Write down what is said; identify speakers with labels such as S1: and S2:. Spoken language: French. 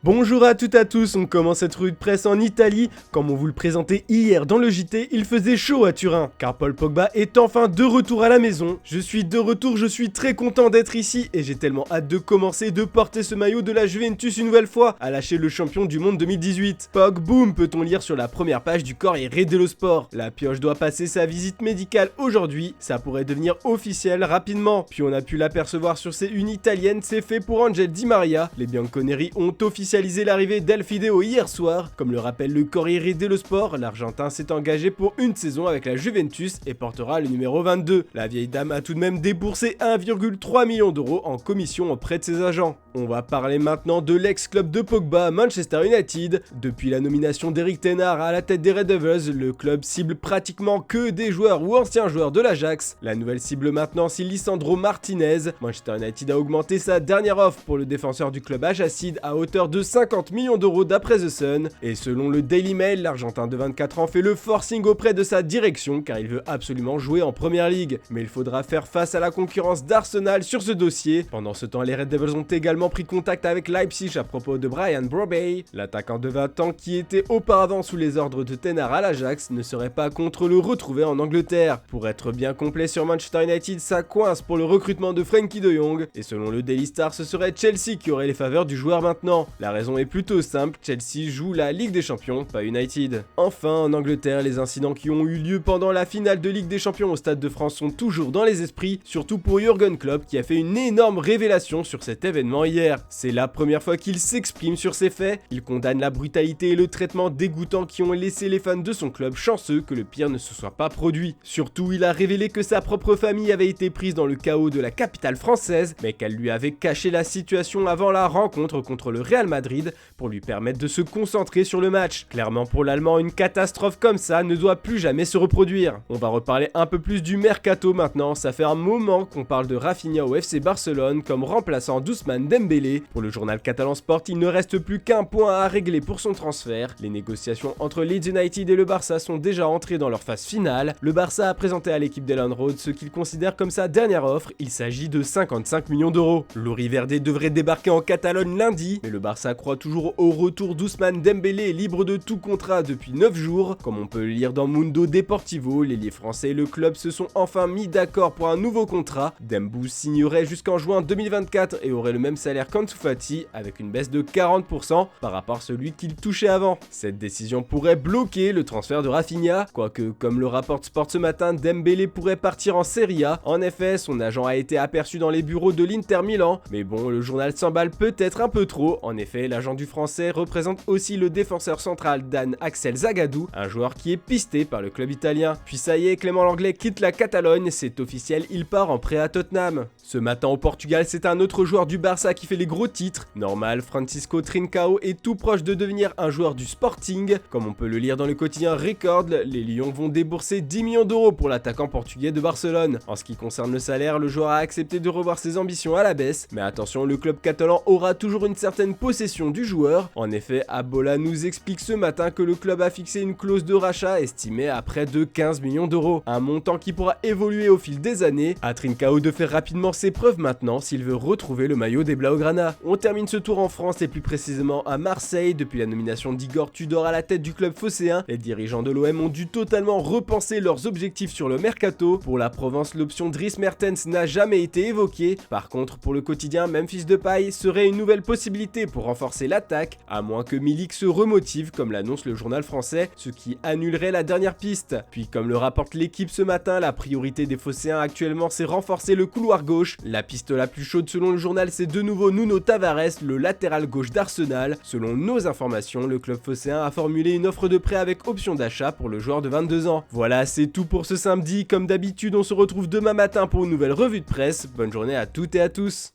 S1: Bonjour à toutes et à tous, on commence cette revue de presse en Italie. Comme on vous le présentait hier dans le JT, il faisait chaud à Turin, car Paul Pogba est enfin de retour à la maison. Je suis de retour, je suis très content d'être ici, et j'ai tellement hâte de commencer de porter ce maillot de la Juventus une nouvelle fois, à lâcher le champion du monde 2018. Pog boom, peut-on lire sur la première page du Corriere dello Sport. La pioche doit passer sa visite médicale aujourd'hui, ça pourrait devenir officiel rapidement. Puis on a pu l'apercevoir sur ses unes italiennes, c'est fait pour Angel Di Maria. Les Bianconeri ont officialisé l'arrivée d'El Fideo hier soir. Comme le rappelle le Corriere dello Sport, l'Argentin s'est engagé pour une saison avec la Juventus et portera le numéro 22. La vieille dame a tout de même déboursé 1,3 million d'euros en commission auprès de ses agents. On va parler maintenant de l'ex-club de Pogba, Manchester United. Depuis la nomination d'Eric Ten Hag à la tête des Red Devils, le club cible pratiquement que des joueurs ou anciens joueurs de l'Ajax. La nouvelle cible maintenant, c'est Lisandro Martinez. Manchester United a augmenté sa dernière offre pour le défenseur du club Ajaxide à hauteur de 50 millions d'euros d'après The Sun. Et selon le Daily Mail, l'Argentin de 24 ans fait le forcing auprès de sa direction car il veut absolument jouer en Première Ligue. Mais il faudra faire face à la concurrence d'Arsenal sur ce dossier. Pendant ce temps, les Red Devils ont également pris contact avec Leipzig à propos de Brian Brobey. L'attaquant de 20 ans qui était auparavant sous les ordres de Ten Hag à l'Ajax ne serait pas contre le retrouver en Angleterre. Pour être bien complet sur Manchester United, ça coince pour le recrutement de Frenkie de Jong. Et selon le Daily Star, ce serait Chelsea qui aurait les faveurs du joueur maintenant. La raison est plutôt simple, Chelsea joue la Ligue des Champions, pas United. Enfin, en Angleterre, les incidents qui ont eu lieu pendant la finale de Ligue des Champions au Stade de France sont toujours dans les esprits, surtout pour Jürgen Klopp qui a fait une énorme révélation sur cet événement hier. C'est la première fois qu'il s'exprime sur ces faits, il condamne la brutalité et le traitement dégoûtant qui ont laissé les fans de son club chanceux que le pire ne se soit pas produit. Surtout, il a révélé que sa propre famille avait été prise dans le chaos de la capitale française, mais qu'elle lui avait caché la situation avant la rencontre contre le Real Madrid pour lui permettre de se concentrer sur le match. Clairement pour l'Allemand, une catastrophe comme ça ne doit plus jamais se reproduire. On va reparler un peu plus du mercato maintenant, ça fait un moment qu'on parle de Rafinha au FC Barcelone comme remplaçant d'Ousmane Dembélé. Pour le journal catalan Sport, il ne reste plus qu'un point à régler pour son transfert. Les négociations entre Leeds United et le Barça sont déjà entrées dans leur phase finale. Le Barça a présenté à l'équipe d'Elland Road ce qu'il considère comme sa dernière offre, il s'agit de 55 millions d'euros. L'Ori Verde devrait débarquer en Catalogne lundi, mais le Barça croit toujours au retour d'Ousmane Dembélé libre de tout contrat depuis 9 jours. Comme on peut le lire dans Mundo Deportivo, l'ailier français et le club se sont enfin mis d'accord pour un nouveau contrat. Dembou signerait jusqu'en juin 2024 et aurait le même salaire qu'Ansu Fati avec une baisse de 40% par rapport à celui qu'il touchait avant. Cette décision pourrait bloquer le transfert de Rafinha, quoique comme le rapporte Sport ce matin, Dembélé pourrait partir en Serie A. En effet, son agent a été aperçu dans les bureaux de l'Inter Milan, mais bon, le journal s'emballe peut-être un peu trop. En effet, l'agent du français représente aussi le défenseur central Dan Axel Zagadou, un joueur qui est pisté par le club italien. Puis ça y est, Clément Lenglet quitte la Catalogne, c'est officiel, il part en prêt à Tottenham. Ce matin au Portugal, c'est un autre joueur du Barça qui fait les gros titres. Normal, Francisco Trincao est tout proche de devenir un joueur du Sporting. Comme on peut le lire dans le quotidien Record, les Lions vont débourser 10 millions d'euros pour l'attaquant portugais de Barcelone. En ce qui concerne le salaire, le joueur a accepté de revoir ses ambitions à la baisse, mais attention, le club catalan aura toujours une certaine possession du joueur. En effet, Abola nous explique ce matin que le club a fixé une clause de rachat estimée à près de 15 millions d'euros, un montant qui pourra évoluer au fil des années. À Trincao de faire rapidement ses preuves maintenant s'il veut retrouver le maillot des Blaugrana. On termine ce tour en France et plus précisément à Marseille. Depuis la nomination d'Igor Tudor à la tête du club phocéen, les dirigeants de l'OM ont dû totalement repenser leurs objectifs sur le mercato. Pour la Provence, l'option Dries Mertens n'a jamais été évoquée. Par contre, pour le quotidien, Memphis Depay serait une nouvelle possibilité pour renforcer l'attaque, à moins que Milik se remotive comme l'annonce le journal français, ce qui annulerait la dernière piste. Puis comme le rapporte l'équipe ce matin, la priorité des phocéens actuellement c'est renforcer le couloir gauche. La piste la plus chaude selon le journal c'est de nouveau Nuno Tavares, le latéral gauche d'Arsenal. Selon nos informations, le club phocéen a formulé une offre de prêt avec option d'achat pour le joueur de 22 ans. Voilà, c'est tout pour ce samedi. Comme d'habitude, on se retrouve demain matin pour une nouvelle revue de presse. Bonne journée à toutes et à tous.